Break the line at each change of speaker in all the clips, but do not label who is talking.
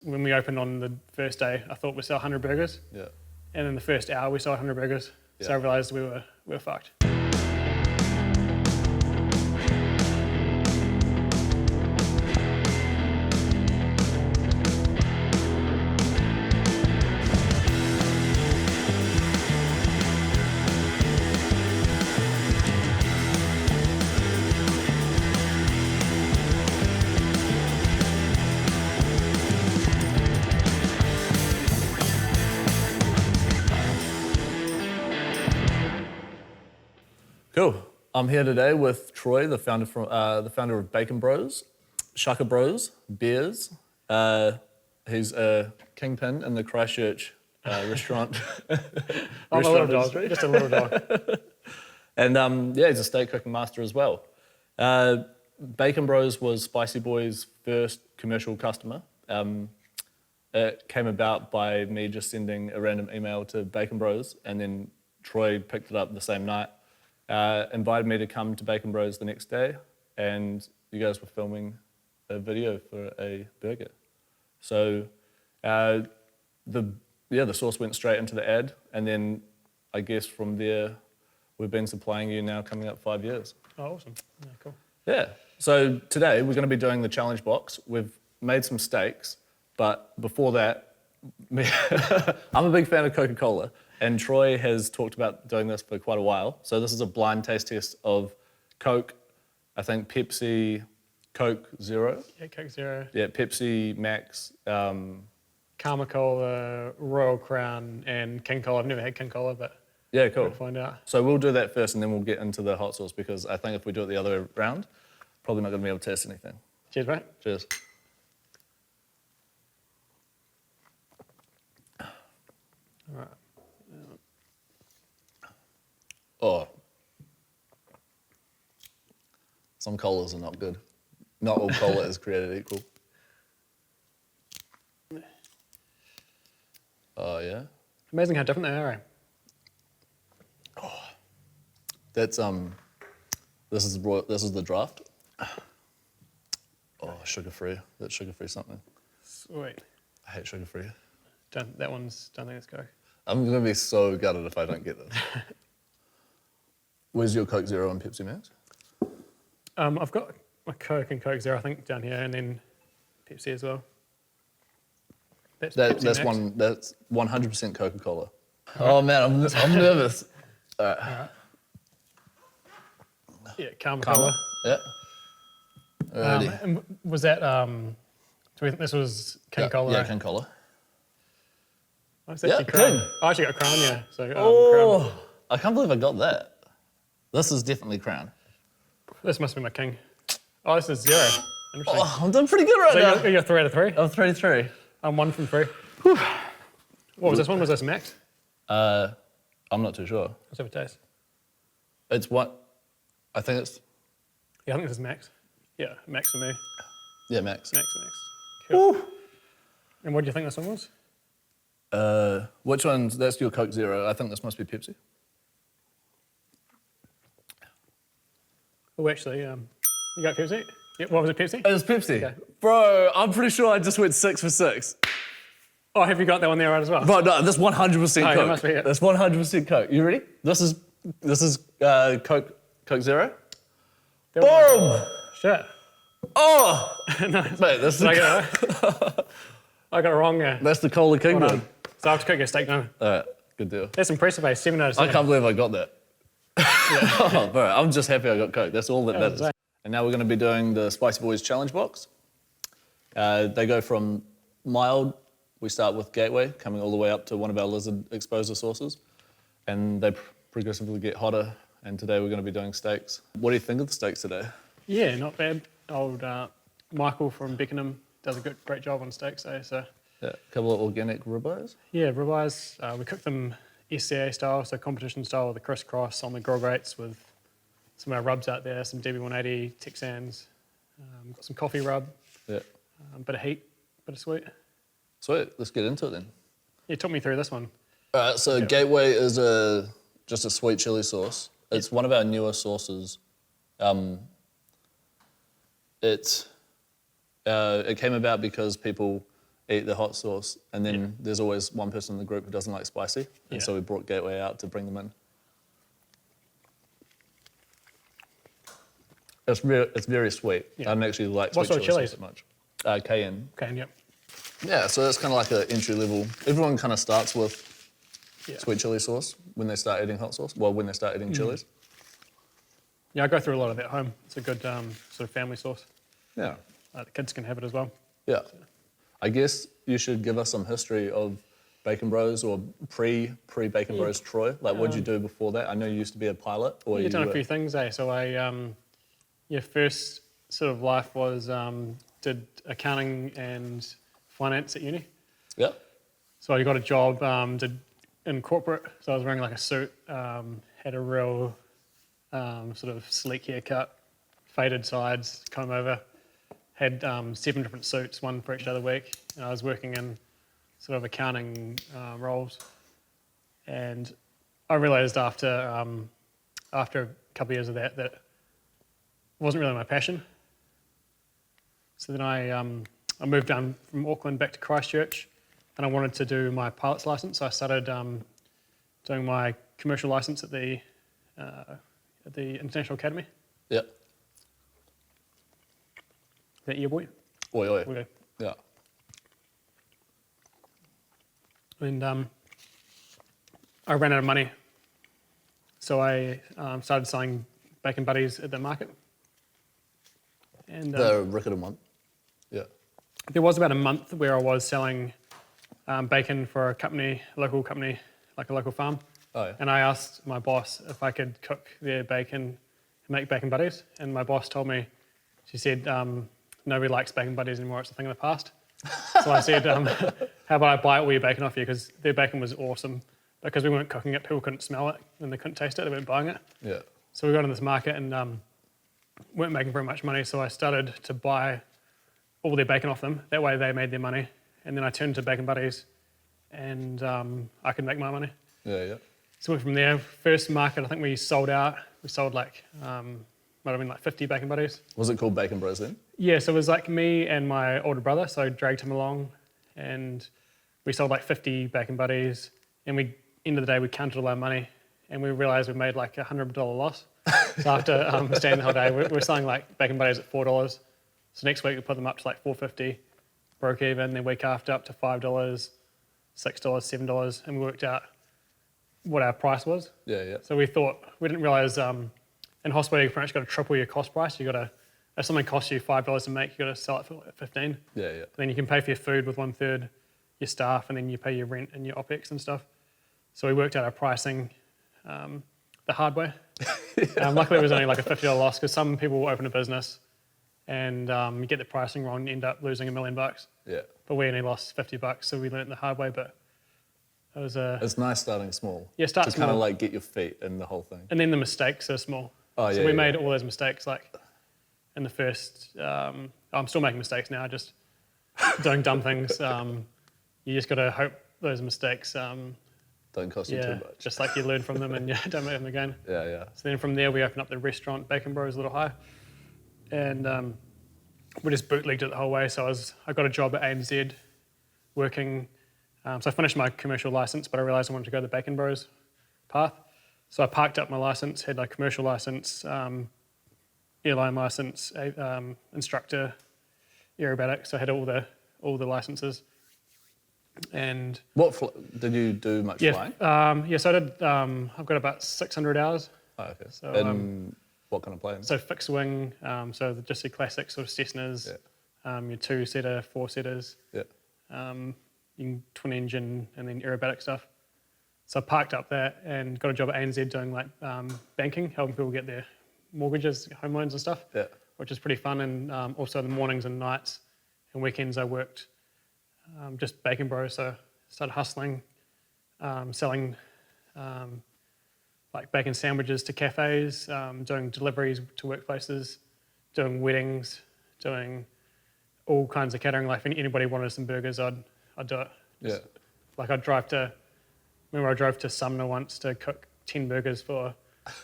When we opened on the first day, I thought we'd sell 100 burgers.
Yeah.
And in the first hour, we sold 100 burgers.
Yeah.
So I realised we were fucked.
Cool. I'm here today with Troy, the founder of Bacon Bros, Shaka Bros, beers. He's a kingpin in the Christchurch restaurant.
I'm a little dog, just a little dog.
And yeah, he's a steak cooking master as well. Bacon Bros was SpicyBoys' first commercial customer. It came about by me just sending a random email to Bacon Bros, and then Troy picked it up the same night. Invited me to come to Bacon Bros the next day, and you guys were filming a video for a burger. So the sauce went straight into the ad, and then I guess from there we've been supplying you now coming up 5 years.
Oh, awesome. Yeah, cool.
Yeah. So today we're going to be doing the challenge box. We've made some steaks, but before that, I'm a big fan of Coca-Cola. And Troy has talked about doing this for quite a while. So this is a blind taste test of Coke, I think Pepsi, Coke Zero.
Yeah, Coke Zero.
Yeah, Pepsi Max.
Karma Cola, Royal Crown, and King Cola. I've never had King Cola, but
Yeah, cool.
we'll find out.
So we'll do that first and then we'll get into the hot sauce because I think if we do it the other way around, probably not going to be able to taste anything.
Cheers, mate.
Cheers.
All right.
Oh. Some colas are not good. Not all cola is created equal. Oh, yeah?
Amazing how different they are, eh?
Oh. That's, this is the draft. Oh, sugar-free. That's sugar-free something.
Sweet.
I hate sugar-free.
Don't think it's Coke.
I'm going to be so gutted if I don't get this. Where's your Coke Zero and Pepsi Max?
I've got my Coke and Coke Zero, I think, down here, and then Pepsi as well. That's Pepsi Max.
That's 100% Coca-Cola. Oh man, I'm nervous. All right.
Yeah, Karma Cola.
Yeah. Alrighty.
And was that, do we think this was King Cola?
Yeah, King Cola.
Oh, it's actually
Yeah,
Crown.
King.
I actually got Crown, yeah. So, Crown.
I can't believe I got that. This is definitely Crown.
This must be my King. Oh, this is Zero. Interesting.
Oh, I'm doing pretty good right now.
You're 3 out of 3?
I'm 3-3.
I'm 1 from 3. What was this one? Was this Max?
I'm not too sure.
Let's have a taste.
It's what? I think it's...
Yeah, I think this is Max. Yeah, Max for me.
Yeah, Max.
Max. Cool. And what do you think this one was?
Which one's... That's your Coke Zero. I think this must be Pepsi.
Oh, actually, you got Pepsi? Yeah, what was it, Pepsi?
It was Pepsi.
Okay.
Bro, I'm pretty sure I just went 6 for 6.
Oh, have you got that one there right as well?
Bro, no, that's 100% Coke.
That must be it.
That's 100% Coke. You ready? This is Coke Zero. Boom!
Shit.
Oh!
No,
Mate, this is
I got it wrong there.
that's the Cola King
Well
one.
done. So I have to cook your steak now.
All right, good deal.
That's impressive, eh? 7 out of 7.
I can't believe I got that. Oh, bro, I'm just happy I got Coke. That's all that matters.
right.
And now we're going to be doing the SpicyBoys challenge box. They go from mild. We start with Gateway, coming all the way up to one of our lizard exposure sauces. And they progressively get hotter. And today we're going to be doing steaks. What do you think of the steaks today?
Yeah, not bad. Old Michael from Beckenham does a great job on steaks, eh? So,
Yeah, a couple of organic ribeyes.
yeah, ribeyes. We cook them SCA style, so competition style with a crisscross on the grill grates with some of our rubs out there, some DB180, Texans. Got some coffee rub,
Yeah.
bit of heat, bit of sweet.
Sweet, let's get into it then.
Yeah, talk me through this one.
All right, so Gateway is just a sweet chili sauce. It's one of our newer sauces. It came about because people eat the hot sauce, and then there's always one person in the group who doesn't like spicy, and so we brought Gateway out to bring them in. It's very sweet. I don't actually like sweet chili sauce that much. Cayenne.
Cayenne, yep.
Yeah, so that's kind of like an entry level. Everyone kind of starts with sweet chili sauce when they start eating hot sauce. Well, when they start eating chilies.
Yeah, I go through a lot of that at home. It's a good sort of family sauce.
Yeah.
The kids can have it as well.
Yeah. I guess you should give us some history of Bacon Bros or pre-Bacon Bros Troy. Like, what did you do before that? I know you used to be a pilot. Or
You've done a few things, eh? So first sort of life was did accounting and finance at uni.
Yeah.
So I got a job in corporate. So I was wearing like a suit, had a real sort of sleek haircut, faded sides, comb over. Had 7 different suits, one for each other week. And I was working in sort of accounting roles. And I realised after a couple of years of that it wasn't really my passion. So then I moved down from Auckland back to Christchurch, and I wanted to do my pilot's licence. So I started doing my commercial licence at the International Academy.
Yeah.
That year, boy.
Oi, oi.
Okay.
Yeah.
And I ran out of money, so I started selling bacon buddies at the market. And
The Riccarton one. Yeah.
there was about a month where I was selling bacon for a local company, like a local farm.
Oh, yeah.
And I asked my boss if I could cook their bacon and make bacon buddies. And my boss told me, she said, nobody likes bacon buddies anymore, it's a thing of the past. So I said, how about I buy all your bacon off you? Because their bacon was awesome. Because we weren't cooking it, people couldn't smell it and they couldn't taste it, they weren't buying it.
Yeah.
So we got in this market and weren't making very much money. So I started to buy all their bacon off them. That way they made their money. And then I turned to bacon buddies and I could make my money.
Yeah, yeah.
So we went from there. First market, I think we sold out. We sold like, might have been like 50 bacon buddies.
Was it called Bacon Bros then?
Yeah, so it was like me and my older brother. So I dragged him along and we sold like 50 bacon buddies. And end of the day, we counted all our money and we realized we made like $100 loss. So after staying the whole day, we're selling like bacon buddies at $4. So next week we put them up to like $4.50, broke even. The week after up to $5, $6, $7, and we worked out what our price was.
Yeah, yeah.
So we didn't realize in hospitality you pretty much got to triple your cost price. You got to, if something costs you $5 to make, you got to sell it for like 15.
Yeah, yeah.
Then you can pay for your food with 1/3, your staff, and then you pay your rent and your OPEX and stuff. So we worked out our pricing the hard way. Luckily it was only like a $50 loss because some people will open a business and you get the pricing wrong and you end up losing $1 million.
Yeah.
But we only lost $50, so we learned the hard way. But it was
It's nice starting small.
Yeah, start
to
small.
kind of like get your feet in the whole thing.
And then the mistakes are small.
Oh, yeah.
So we
yeah.
made all those mistakes like in the first, I'm still making mistakes now, just doing dumb things. You just got to hope those mistakes,
Don't cost you too much.
just like you learn from them and don't make them again.
Yeah, yeah.
So then from there we opened up the restaurant, Bacon Bros Little High. And we just bootlegged it the whole way. So I got a job at ANZ working. So I finished my commercial license, but I realized I wanted to go the Bacon Bros path. So I parked up my license, had a commercial license, airline license, instructor, aerobatic. So I had all the licenses. And
Did you do much flying?
So I did. I've got about 600 hours.
Oh, okay.
So,
and what kind of planes?
So fixed wing. So just the classic sort of Cessnas.
Yeah.
Your 2-seater, 4-seaters.
Yeah.
Twin engine and then aerobatic stuff. So I parked up that and got a job at ANZ doing like banking, helping people get their mortgages, home loans and stuff.
Yeah.
Which is pretty fun. And also the mornings and nights and weekends I worked just Bacon Bros. So started hustling, selling like bacon sandwiches to cafes, doing deliveries to workplaces, doing weddings, doing all kinds of catering. Like if anybody wanted some burgers, I'd do it.
Yeah.
Like I drove to Sumner once to cook 10 burgers for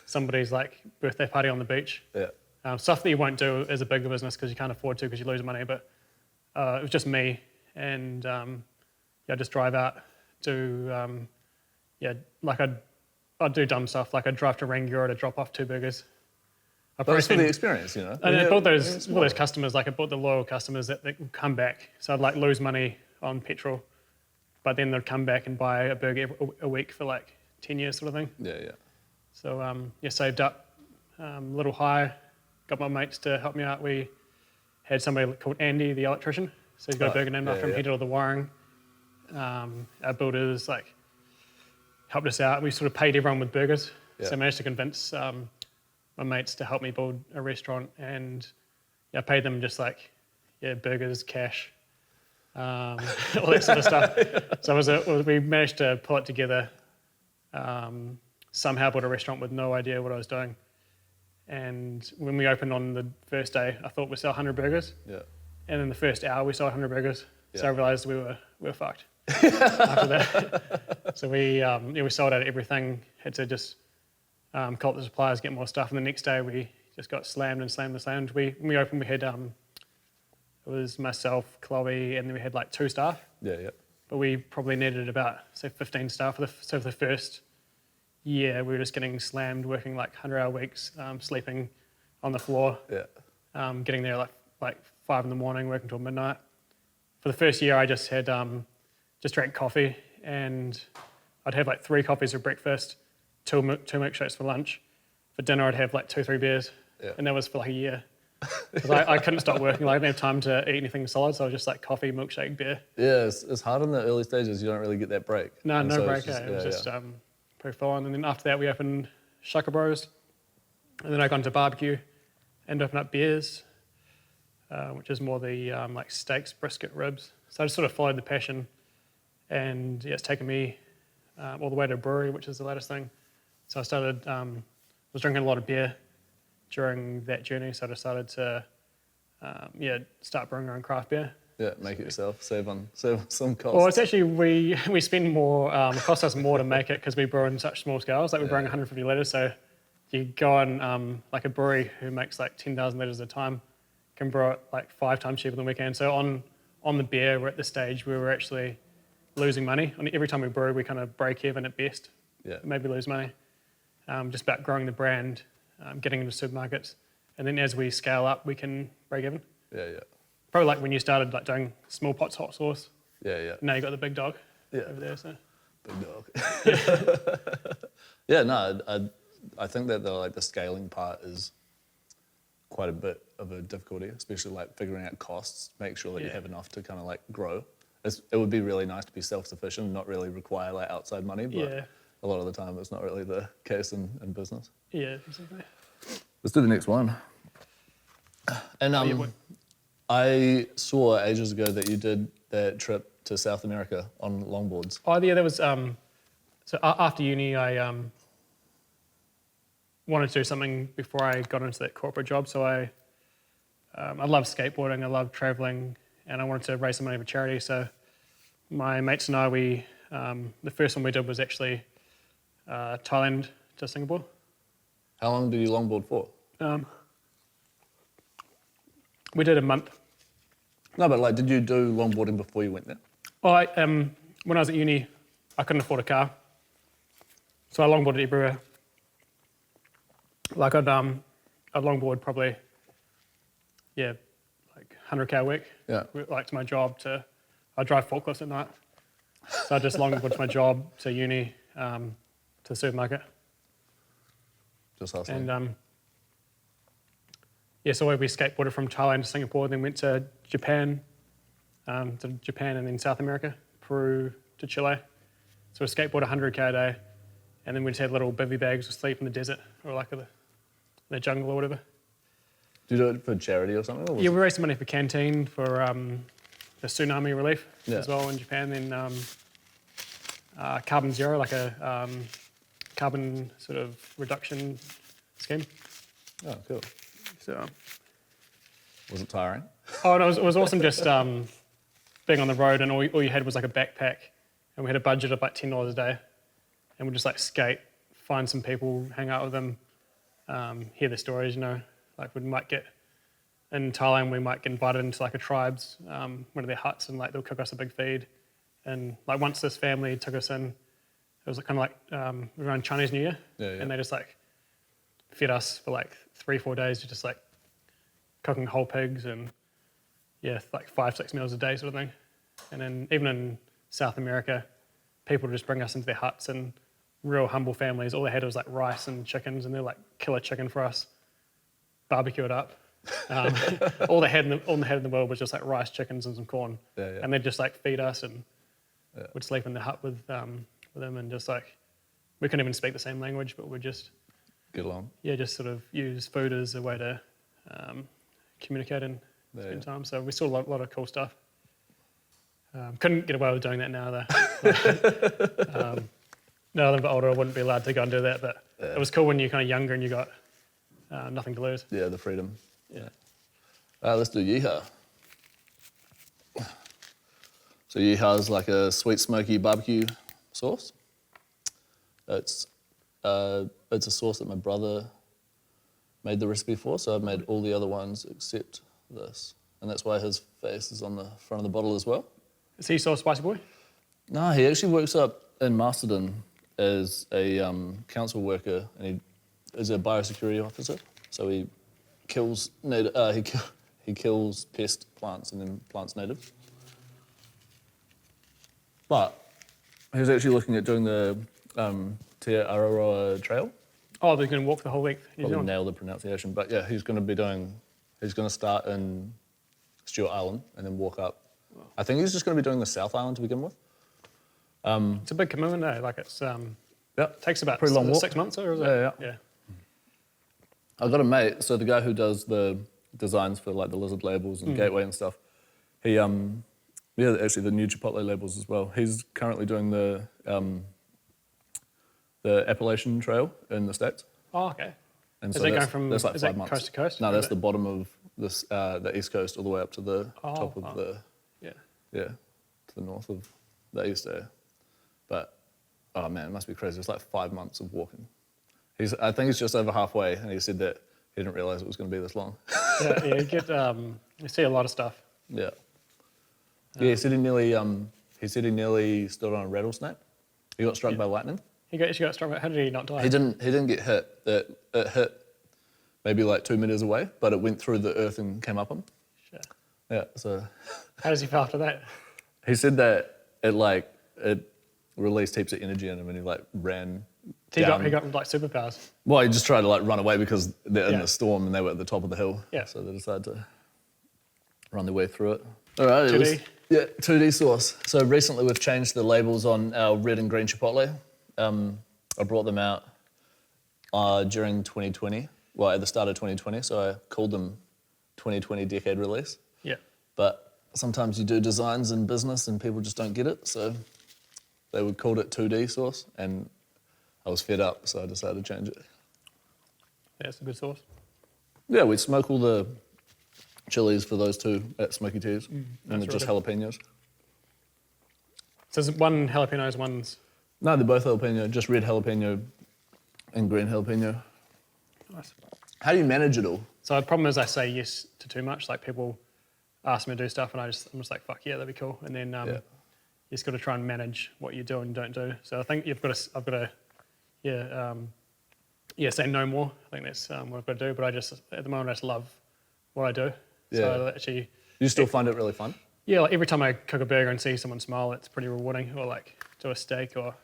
somebody's like birthday party on the beach.
Yeah.
Stuff that you won't do as a bigger business because you can't afford to because you lose money. But it was just me and just drive out, do like I'd do dumb stuff, like I'd drive to Rangiora to drop off 2 burgers.
But it's for the experience, you know.
And I bought those customers, like I bought the loyal customers that would come back. So I'd like lose money on petrol, but then they'd come back and buy a burger a week for like 10 years sort of thing.
Yeah.
So saved up a little high, got my mates to help me out. We had somebody called Andy, the electrician. So he's got a burger named after him. He did all the wiring. Our builders like helped us out. We sort of paid everyone with burgers. So I managed to convince my mates to help me build a restaurant, and I paid them just like burgers, cash, all that sort of stuff. So we managed to pull it together. Somehow built a restaurant with no idea what I was doing. And when we opened on the first day, I thought we'd sell 100 burgers. Yeah. And in the first hour, we sold 100 burgers. Yeah. So I realised we were fucked after that. So we sold out everything. Had to just call up the suppliers, get more stuff. And the next day, we just got slammed. When we opened, we had it was myself, Chloe, and then we had like 2 staff. Yeah. But we probably needed about, say, 15 staff. So for the first year, we were just getting slammed, working like 100-hour weeks, sleeping on the floor. Yeah. Getting there like 5 in the morning, working till midnight. For the first year, I just had just drank coffee, and I'd have like 3 coffees for breakfast, 2 milkshakes for lunch. For dinner, I'd have like 2-3 beers, and that was for like a year. Because I couldn't stop working. Like, I didn't have time to eat anything solid, so I was just like coffee, milkshake, beer. Yeah,
it's hard in the early stages. You don't really get that break.
No break. It was just pretty full on. And then after that, we opened Shaka Bros. And then I got into barbecue and opened up beers, which is more the like steaks, brisket, ribs. So I just sort of followed the passion, and it's taken me all the way to a brewery, which is the latest thing. So I started, was drinking a lot of beer during that journey, so I decided to start brewing our own craft beer.
Yeah, make it yourself, save on some costs.
Well, it's actually, we spend more, it costs us more to make it because we brew in such small scales. Like we're brewing 150 litres, so you go on like a brewery who makes like 10,000 litres at a time can brew it like 5 times cheaper than we can. So on the beer, we're at the stage where we're actually losing money. And every time we brew, we kind of break even at best, maybe lose money. Just about growing the brand, getting into supermarkets, and then as we scale up, we can break even. Yeah. Probably like when you started like doing small pots hot sauce. Yeah. Now you got the big dog over there. So.
Big dog. I think that the scaling part is quite a bit of a difficulty, especially like figuring out costs, make sure that you have enough to kind of like grow. It would be really nice to be self-sufficient and not really require like outside money, but a lot of the time it's not really the case in business.
Yeah, exactly.
Let's do the next one. And I saw ages ago that you did that trip to South America on longboards.
Oh yeah, that was so after uni I wanted to do something before I got into that corporate job. So I love skateboarding, I love traveling, and I wanted to raise some money for charity. So my mates and I, the first one we did was actually Thailand to Singapore.
How long did you longboard for?
We did a month.
No, but like, did you do longboarding before you went there?
Well, when I was at uni, I couldn't afford a car, so I longboarded everywhere. Like I'd longboard probably, like 100k a week. Yeah. Like to my job I drive forklifts at night, so I just longboard to my job, to uni, to the supermarket.
Just hustling.
And so we skateboarded from Thailand to Singapore, then went to Japan, and then South America, Peru to Chile. So we skateboarded 100k a day, and then we just had little bivvy bags to sleep in the desert or like in the jungle or whatever.
Do you do it for charity or something? Or
we raised some money for Canteen, for the tsunami relief as well in Japan. Then Carbon Zero, like a carbon sort of reduction scheme.
Oh, cool.
So,
was it tiring?
Oh, no, it was awesome just being on the road, and all you had was like a backpack, and we had a budget of like $10 a day, and we'd just like skate, find some people, hang out with them, hear their stories, like we might get in Thailand, we might get invited into like a tribe's, one of their huts, and like they'll cook us a big feed. And like once this family took us in, it was kind of like around Chinese New Year, and they just like fed us for like 3-4 days, just like cooking whole pigs and like 5-6 meals a day sort of thing. And then even in South America, people would just bring us into their huts, and real humble families, all they had was like rice and chickens, and they'd like kill a chicken for us, barbecue it up. All they had in the world was just like rice, chickens, and some corn, and they'd just like feed us, and we'd sleep in the hut with them, and just like we couldn't even speak the same language, but we'd just
get along.
Just sort of use food as a way to communicate and spend time. So we saw a lot of cool stuff. Couldn't get away with doing that now though. Now that I'm a bit older, I wouldn't be allowed to go and do that, but it was cool when you're kind of younger and you got nothing to lose.
Yeah, the freedom. Yeah. Let's do yeehaw. So yeehaw is like a sweet smoky barbecue sauce. It's a sauce that my brother made the recipe for, so I've made all the other ones except this. And that's why his face is on the front of the bottle as well.
Is he still a spicy boy?
No, he actually works up in Masterton as a council worker, and he is a biosecurity officer. So he kills he kills pest plants and then plants native. But he was actually looking at doing the Te Araroa Trail.
Oh, they're going to walk the whole length.
Probably nailed the pronunciation, but yeah, he's going to start in Stewart Island and then walk up. I think he's just going to be doing the South Island to begin with.
It's a big commitment, though. Like it takes about
pretty long walk.
6 months, or is it? Yeah.
I've got a mate, so the guy who does the designs for like the lizard labels and Gateway and stuff, he actually the new Chipotle labels as well. He's currently doing the Appalachian Trail in the States.
Oh, okay.
And
is
so
it going from
that's like 5 months.
coast to coast?
No, that's the bottom of this the east coast all the way up to the top of the to the north of the east there. But oh man, it must be crazy. It's like 5 months of walking. I think he's just over halfway, and he said that he didn't realise it was going to be this long.
You see a lot of stuff.
Yeah. He said he nearly stood on a rattlesnake. He got struck by lightning.
He got struck by. How did he not die?
He didn't get hit. It hit maybe like 2 meters away, but it went through the earth and came up him.
Sure.
Yeah. So.
How does he feel after that?
He said that it released heaps of energy in him, and he like ran.
He got like superpowers.
Well, he just tried to like run away because they're in the storm and they were at the top of the hill.
Yeah.
So they decided to run their way through it. All right.
2D?
2D sauce. So recently we've changed the labels on our red and green chipotle. I brought them out during 2020. Well, at the start of 2020. So I called them 2020 decade release.
Yeah.
But sometimes you do designs in business and people just don't get it. So they would called it 2D sauce, and I was fed up, so I decided to change it.
Yeah, it's a good sauce.
Yeah, we smoke all the chilies for those two at Smoky Teas, and they're just jalapenos.
So is one jalapenos, one's...
No, they're both jalapeno, just red jalapeno and green jalapeno.
Nice.
How do you manage it all?
So the problem is I say yes to too much. Like people ask me to do stuff, and I'm just like, fuck yeah, that'd be cool. And then you just got to try and manage what you do and don't do. So I think I've got to say no more. I think that's what I've got to do. But at the moment, I just love what I do.
Yeah.
So actually,
You still find it really fun?
Yeah, like every time I cook a burger and see someone smile, it's pretty rewarding. Or like do a steak or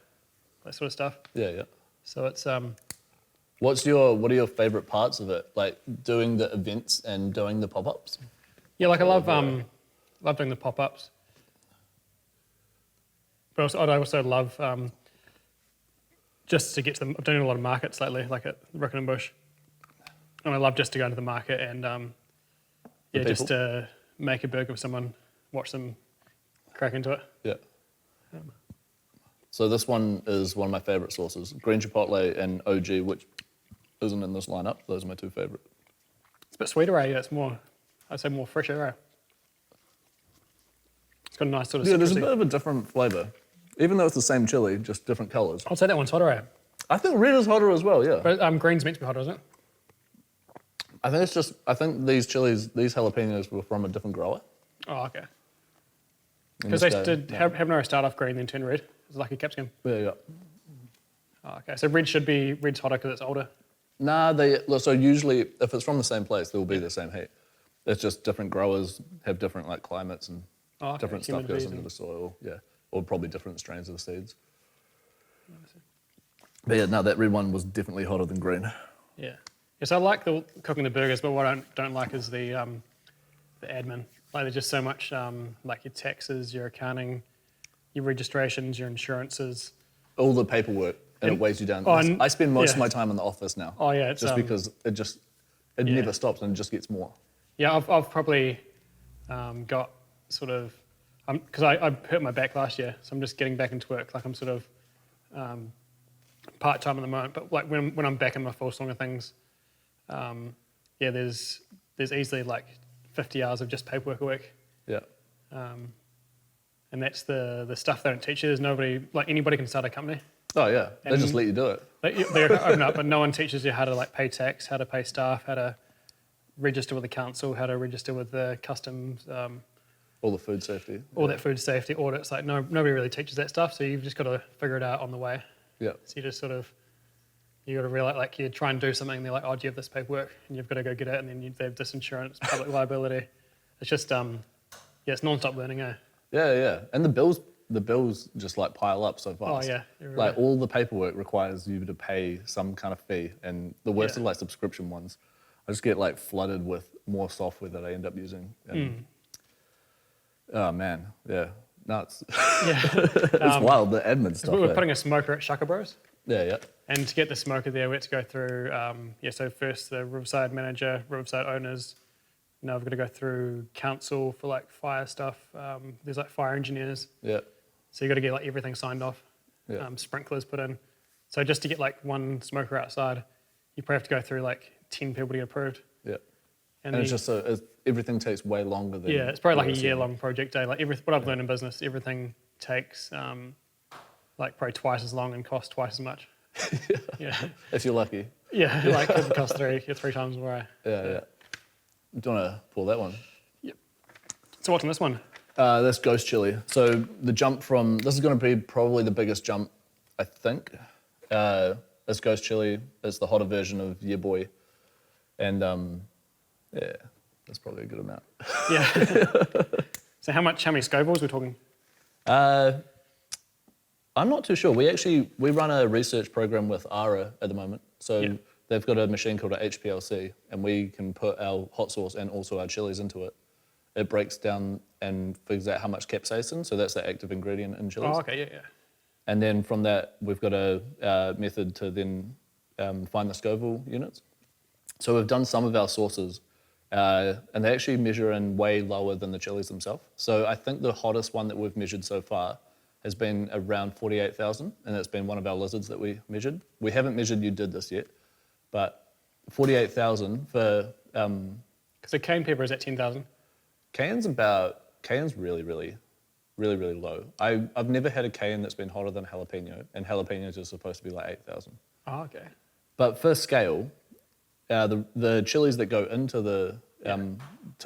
that sort of stuff.
Yeah.
So it's
What are your favourite parts of it? Like doing the events and doing the pop-ups?
Yeah, like I love doing the pop-ups. But I also love just to get to them. I'm doing a lot of markets lately, like at Rickon and Bush. And I love just to go into the market and just to make a burger with someone, watch them crack into it.
Yeah. So this one is one of my favourite sauces, green chipotle and OG, which isn't in this lineup. Those are my two favourite.
It's a bit sweeter, eh? Yeah, it's more, I'd say more fresher, eh? It's got a nice sort of
there's a bit of a different flavour. Even though it's the same chili, just different colours.
I'd say that one's hotter, eh?
I think red is hotter as well, yeah.
But green's meant to be hotter, isn't it?
I think these chilies, these jalapenos were from a different grower.
Oh, okay.
In
Because
this
they
day,
did habanero start off green, then turn red. It's like a capsicum.
Yeah.
Oh, okay. So red's hotter because it's older.
Nah, so usually if it's from the same place, they'll be the same heat. It's just different growers have different like climates and
Okay.
different stuff goes
Humidities
into
and-
the soil. Yeah, or probably different strains of the seeds. But yeah, no, that red one was definitely hotter than green.
Yeah. Yes, I like cooking the burgers, but what I don't like is the admin. Like there's just so much like your taxes, your accounting, your registrations, your insurances.
All the paperwork, and it weighs you down.
Oh, and-
I spend most
yeah.
of my time in the office now.
Oh yeah, it's
just because it
yeah.
never stops and it just gets more.
Yeah, I've probably got sort of because I hurt my back last year, so I'm just getting back into work. Like I'm sort of part time at the moment, but like when I'm back in my full swing of things, yeah, there's easily like 50 hours of just paperwork a week.
Yeah.
And that's the stuff they don't teach you. There's nobody, like anybody can start a company.
Oh yeah, they just let you do it.
They open up, but no one teaches you how to like pay tax, how to pay staff, how to register with the council, how to register with the customs,
All the food safety.
all that food safety audits. Like nobody really teaches that stuff, so you've just got to figure it out on the way.
Yeah.
So you just sort of, you got to realize, like you try and do something, and they're like, oh, do you have this paperwork? And you've got to go get it, and then they have this insurance, public liability. It's just, yeah, it's non-stop learning, eh?
Yeah. And the bills just like pile up so fast.
Oh, yeah.
Like all the paperwork requires you to pay some kind of fee, and the worst
Yeah.
are like subscription ones. I just get like flooded with more software that I end up using. And, oh man, yeah, nuts.
Yeah.
It's wild, the admin stuff.
We're
eh?
putting a smoker at Shaka Bros.
Yeah.
And to get the smoker there, we had to go through, so first the Riverside manager, Riverside owners. Now we've got to go through council for like fire stuff. There's like fire engineers.
Yeah.
So you got to get like everything signed off.
Yeah.
Sprinklers put in. So just to get like one smoker outside, you probably have to go through like 10 people to get approved.
Yeah.
And
And it's just everything takes way longer than.
yeah, it's probably like a
what
year-long project day. Like what I've learned in business, everything takes like probably twice as long and costs twice as much. Yeah.
If you're lucky.
Yeah, like it would cost three times more.
Yeah. Do you want to pull that one?
Yep. So what's in this one?
That's ghost chili. So the jump from, this is going to be probably the biggest jump, I think. It's ghost chili. It's the hotter version of Yeah Boy. And yeah, that's probably a good amount.
Yeah. So how many Scovilles we're talking?
I'm not too sure. We run a research program with ARA at the moment. So
Yeah.
they've got a machine called a HPLC, and we can put our hot sauce and also our chilies into it. It breaks down and figures out how much capsaicin, so that's the active ingredient in chilies.
Oh, okay, yeah.
And then from that, we've got a method to then find the Scoville units. So we've done some of our sauces, and they actually measure in way lower than the chilies themselves. So I think the hottest one that we've measured so far has been around 48,000, and that's been one of our lizards that we measured. We haven't measured you did this yet, but 48,000 for...
So cayenne pepper is at 10,000.
Cayenne's really, really, really, really low. I've never had a cayenne that's been hotter than jalapeno, and jalapenos are supposed to be like 8,000.
Oh, okay.
But for scale, the chilies that go into the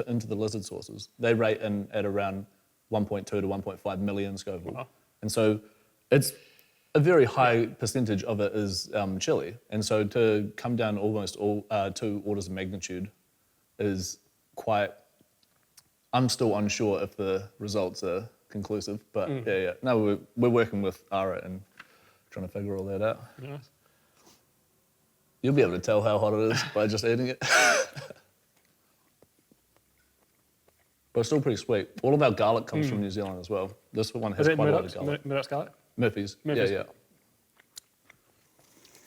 into the lizard sauces, they rate in at around 1.2 to 1.5 million Scoville.
Wow.
And so it's a very high percentage of it is chili. And so to come down almost 2 orders of magnitude is quite... I'm still unsure if the results are conclusive, but yeah. No, we're working with ARA and trying to figure all that out.
Nice.
You'll be able to tell how hot it is by just eating it. But it's still pretty sweet. All of our garlic comes from New Zealand as well. This one has
Is it
quite a lot of
Murdoch's?
garlic.
Murdoch's garlic?
Murphy's.
Murphy's.
Yeah.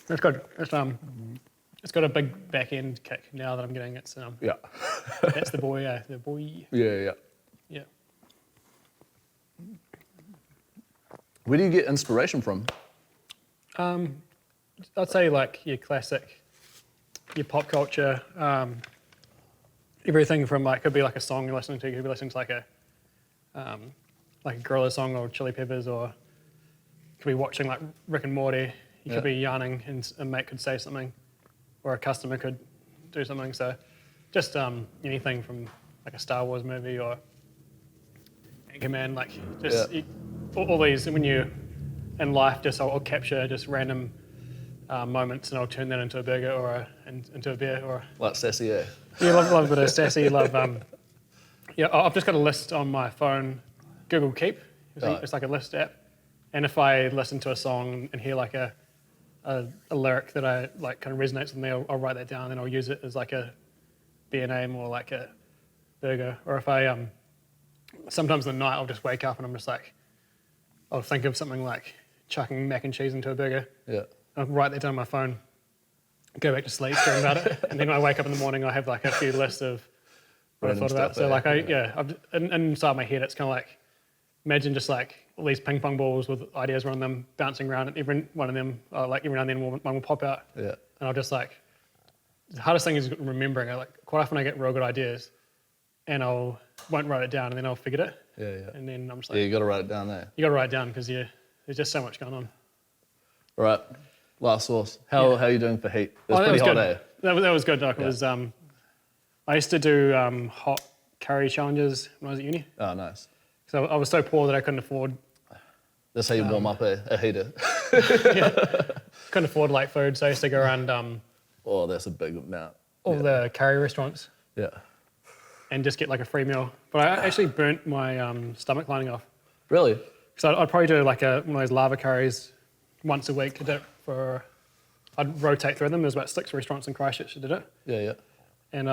That's good. It's got a big back end kick now that I'm getting it. So
Yeah.
that's the boy. The boy.
Yeah.
Yeah.
Where do you get inspiration from?
I'd say like your classic, your pop culture, everything from like, could be like a song you're listening to, could be listening to like a Gorilla song or Chili Peppers, or could be watching like Rick and Morty. You could be yarning and a mate could say something, or a customer could do something. So just anything from like a Star Wars movie or Anchorman, like just all these, when you in life, just I'll capture just random moments and I'll turn that into a burger or into a beer or
Like sassy, yeah.
yeah, love a bit of sassy, yeah, I've just got a list on my phone, Google Keep. It's like a list app, and if I listen to a song and hear like a lyric that I like kind of resonates with me, I'll write that down and then I'll use it as like a beer name or like a burger. Or if I sometimes in the night I'll just wake up and I'm just like, I'll think of something like chucking mac and cheese into a burger.
Yeah.
I'll write that down on my phone, go back to sleep, dream about it, and then when I wake up in the morning, I have like a few lists of what I thought about. So like inside my head, it's kind of like, imagine just like all these ping pong balls with ideas around them bouncing around, and every one of them, like every now and then one will pop out.
Yeah.
And I'll just like, the hardest thing is remembering. Quite often I get real good ideas, and won't write it down, and then I'll forget it.
Yeah, yeah.
And then I'm just like,
Yeah, you got to write it down there.
You got to write it down because there's just so much going on.
All right. Last sauce. How are you doing for heat? It was
that
pretty
was
hot,
good.
eh?
That was good. Like, it was. I used to do hot curry challenges when I was at uni.
Oh, nice.
So I was so poor that I couldn't afford.
That's how you warm up a heater.
Couldn't afford light food, so I used to go around
Oh, that's a big amount.
all the curry restaurants
Yeah.
and just get like a free meal. But I actually burnt my stomach lining off.
Really?
So I'd probably do like one of those lava curries once a week. I'd rotate through them. There's about 6 restaurants in Christchurch that did it.
Yeah, yeah.
And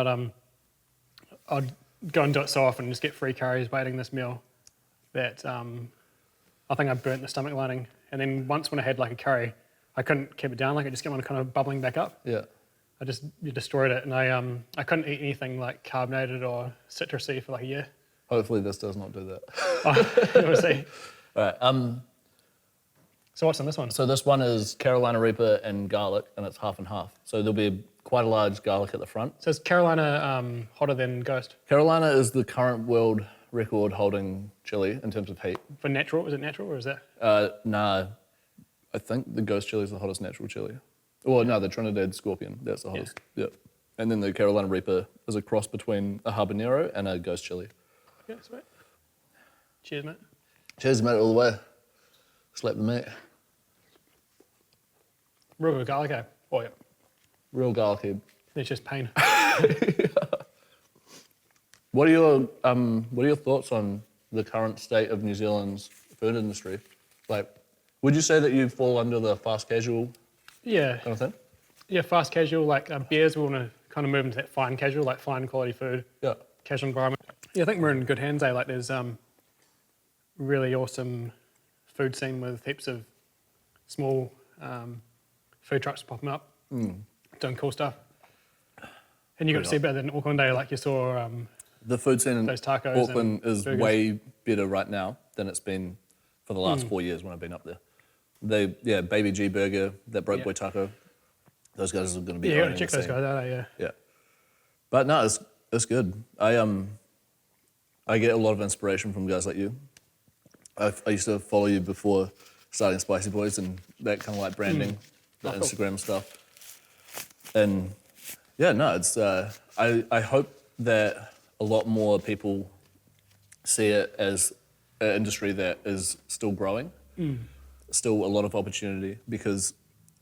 I'd go and do it so often and just get free curries by eating this meal that I think I burnt the stomach lining. And then once when I had like a curry, I couldn't keep it down. Like it just kept on kind of bubbling back up.
Yeah.
You destroyed it. And I couldn't eat anything like carbonated or citrusy for like a year.
Hopefully this does not do that.
We'll see.
All right.
So what's in this one?
So this one is Carolina Reaper and garlic, and it's half and half. So there'll be quite a large garlic at the front.
So is Carolina hotter than Ghost?
Carolina is the current world record holding chili in terms of heat.
For natural? Is it natural or is that?
Nah, I think the Ghost chili is the hottest natural chili. Well, no, the Trinidad Scorpion, that's the hottest. Yeah. And then the Carolina Reaper is a cross between a habanero and a Ghost chili.
Yeah, sweet. Cheers, mate.
Cheers, mate, all the way. Slap the meat.
Real good garlic, eh? Oh, yeah.
Real garlicky.
It's just pain.
What are your thoughts on the current state of New Zealand's food industry? Like, would you say that you fall under the fast casual
Yeah.
kind of thing?
Yeah, fast casual, like beers, we want to kind of move into that fine casual, like fine quality food,
Yeah.
casual environment. Yeah, I think we're in good hands, eh? Like there's really awesome food scene with heaps of small food trucks popping up, doing cool stuff. And you got to see better than Auckland Day, like you saw
The food scene in
those tacos
Auckland
and
is
burgers.
way better right now than it's been for the last 4 years when I've been up there. Baby G Burger, that Broke Boy Taco, those guys are going to be
Yeah, you got to
owning
check
the
those
scene.
guys out, eh? Yeah.
Yeah, but no, it's good. I get a lot of inspiration from guys like you. I used to follow you before starting Spicy Boys and that kind of like branding, the
cool.
Instagram stuff. And yeah, no, it's I hope that a lot more people see it as an industry that is still growing, still a lot of opportunity, because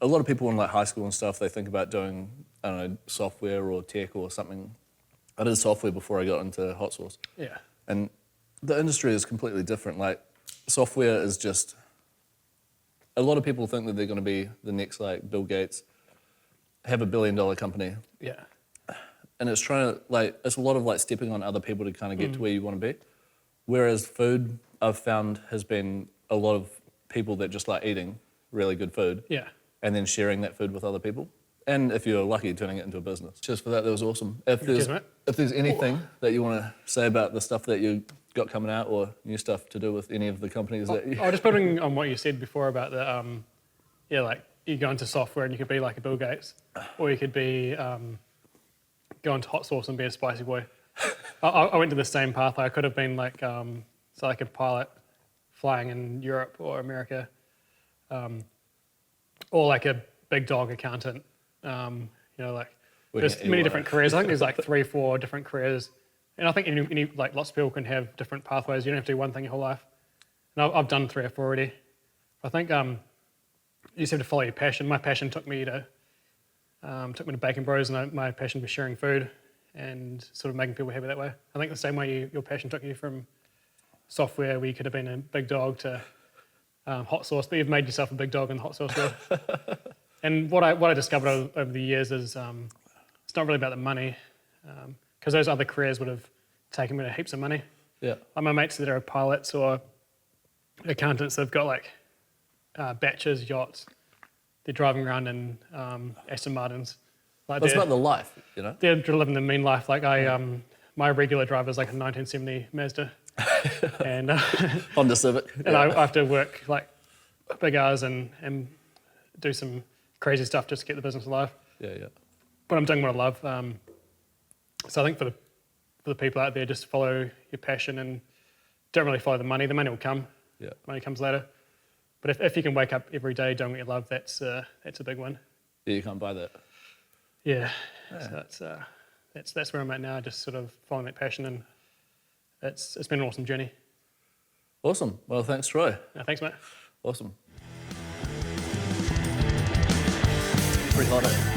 a lot of people in like high school and stuff, they think about doing, I don't know, software or tech or something. I did software before I got into hot sauce.
Yeah.
And the industry is completely different. Like software is just, a lot of people think that they're going to be the next like Bill Gates, have $1 billion company.
Yeah.
And it's trying to like, it's a lot of like stepping on other people to kind of get to where you want to be. Whereas food, I've found, has been a lot of people that just like eating really good food.
Yeah.
And then sharing that food with other people. And if you're lucky, turning it into a business. Cheers for that, that was awesome.
Cheers, mate.
If there's anything that you want to say about the stuff that you got coming out or new stuff to do with any of the companies that you...
Oh, just building on what you said before about the, like you go into software and you could be like a Bill Gates, or you could be go into hot sauce and be a spicy boy. I went to the same path. I could have been like like a pilot flying in Europe or America, or like a big dog accountant. Like there's many different careers. I think there's like 3 or 4 different careers. And I think like lots of people can have different pathways. You don't have to do one thing your whole life. And I've done 3 or 4 already. I think you just have to follow your passion. My passion took me to Bacon Bros, and my passion was sharing food and sort of making people happy that way. I think the same way your passion took you from software, where you could have been a big dog, to hot sauce, but you've made yourself a big dog in the hot sauce world. And what I discovered over the years is it's not really about the money, because those other careers would have taken me to heaps of money.
Yeah.
Like my mates that are pilots or accountants, they've got like batches, yachts. They're driving around in Aston Martins. Like
That's about the life, you know?
They're living the mean life. Like my regular driver is like a 1970 Mazda. And
Honda Civic.
and I have to work like big hours and do some crazy stuff just to keep the business alive.
Yeah.
But I'm doing what I love. So I think for the people out there, just follow your passion and don't really follow the money. The money will come.
Yeah.
Money comes later. But if you can wake up every day doing what you love, that's a big win.
Yeah, you can't buy that.
Yeah. So that's where I'm at now, just sort of following that passion, and it's been an awesome journey.
Awesome. Well, thanks, Troy.
Thanks, mate.
Awesome. Pretty hot, eh?